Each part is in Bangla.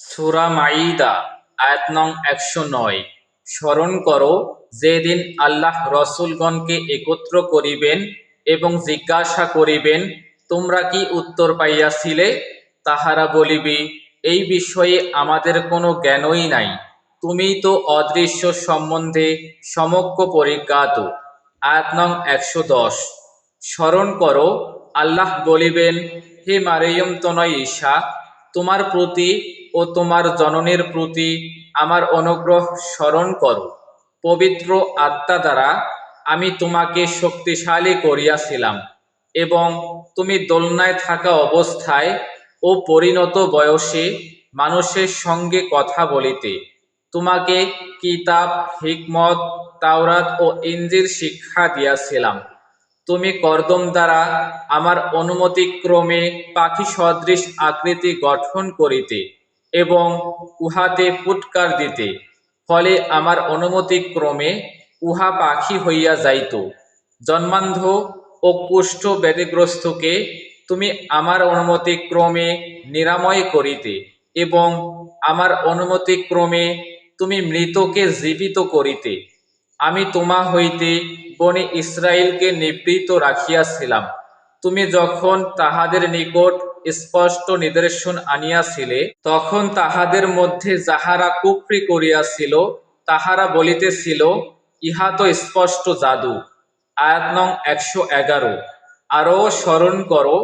সূরা মাইদা আয়াত নং ১০৯। স্মরণ করো যেদিন আল্লাহ রসূলগণকে একত্র করিবেন এবং জিজ্ঞাসা করিবেন, তোমরা কি উত্তর পাইয়াছিলে? তাহারা বলিবে, এই বিষয়ে আমাদের কোনো জ্ঞানই নাই, তুমিই তো অদৃশ্য সম্বন্ধে সমক্ষ পরিজ্ঞাত। আয়াত নং ১১০। স্মরণ করো আল্লাহ বলিবেন, হে মারিয়ম তনয় ঈসা, তোমার প্রতি ও তোমার জননীর প্রতি আমার অনুগ্রহ স্মরণ করো। পবিত্র আত্মা দ্বারা আমি তোমাকে শক্তিশালী করিয়াছিলাম এবং তুমি দোলনায় থাকা অবস্থায় ও পরিণত বয়সে মানুষের সঙ্গে কথা বলিতে। তোমাকে কিতাব, হিকমত, তাওরাত ও ইনজিল শিক্ষা দিয়াছিলাম। তুমি কর্দম দ্বারা আমার অনুমতিক্রমে পাখি সদৃশ আকৃতি গঠন করিতে এবং উহাতে ফুৎকার দিতে, ফলে আমার অনুমতিক্রমে উহা পাখি হইয়া যাইত। জন্মান্ধ ও কুষ্ঠ ব্যাধিগ্রস্তকে তুমি আমার অনুমতিক্রমে নিরাময় করিতে এবং আমার অনুমতিক্রমে তুমি মৃতকে জীবিত করিতে। আমি তোমা হইতে বনি ইসরায়েলকে নিবৃত্ত রাখিয়াছিলাম। তুমি যখন তাহাদের নিকট স্পষ্ট নিদর্শন আনিয়াছিলে, তখন তাহাদের মধ্যে যাহারা কুফরি করিয়াছিল তাহারা বলিতেছিল, ইহা তো স্পষ্ট জাদু। আয়াত নং ১১১। আরও স্মরণ করো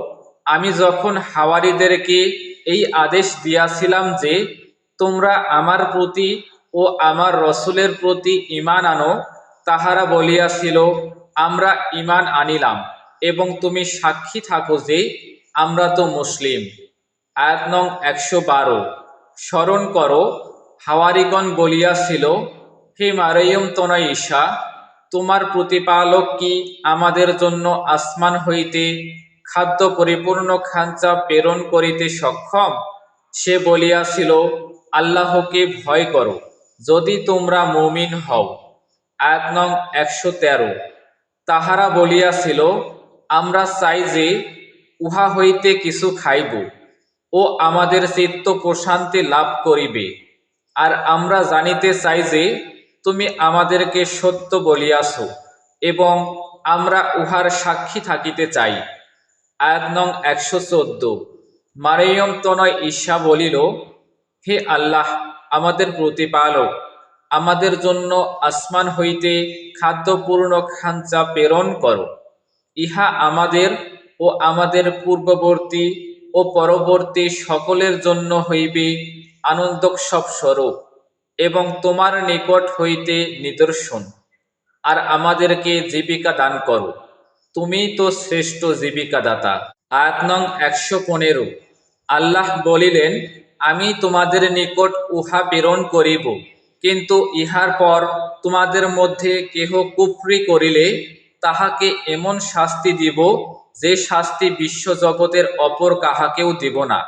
আমি যখন হাওয়ারীদেরকে এই আদেশ দিয়াছিলাম যে, তোমরা আমার প্রতি ও আমার রসূলের প্রতি ঈমান আনো, তাহারা বলিয়াছিল, আমরা ঈমান আনিলাম এবং তুমি সাক্ষী থাকো যে আমরা তো মুসলিম। আয়াত নং ১১২। স্মরণ করো হাওয়ারীগণ বলিয়াছিল, হে মারিয়ম তনয় ঈসা, তোমার প্রতিপালক কি আমাদের জন্য আসমান হইতে খাদ্য পরিপূর্ণ খাঞ্চা প্রেরণ করিতে সক্ষম? সে বলিয়াছিল, আল্লাহকে ভয় করো যদি তোমরা মুমিন হও। আয়াত নং ১১৩। তাহারা বলিয়াছিল, আমরা চাই যে উহা হইতে কিছু খাইব ও আমাদের চিত্ত প্রশান্তি লাভ করিবে, আর আমরা জানিতে চাই যে তুমি আমাদেরকে সত্য বলিয়াছ এবং আমরা উহার সাক্ষী থাকিতে চাই। আয়াত নং ১১৪। মারিয়ম তনয় ঈসা বলিল, হে আল্লাহ আমাদের প্রতিপালক, আমাদের জন্য আসমান হইতে খাদ্যপূর্ণ খাঞ্চা প্রেরণ করো। ইহা আমাদের ও আমাদের পূর্ববর্তী ও পরবর্তী সকলের জন্য হইবে আনন্দোৎসব স্বরূপ এবং তোমার নিকট হইতে নিদর্শন, আর আমাদেরকে জীবিকা দান করো, তুমিই তো শ্রেষ্ঠ জীবিকা দাতা। আয়াত নং ১১৫। আল্লাহ বলিলেন, আমি তোমাদের নিকট উহা প্রেরণ করিব, কিন্তু ইহার পর তোমাদের মধ্যে কেহ কুফরি করিলে তাহাকে এমন শাস্তি দিব যে শাস্তি বিশ্বজগতের অপর কাহাকেও দিব না।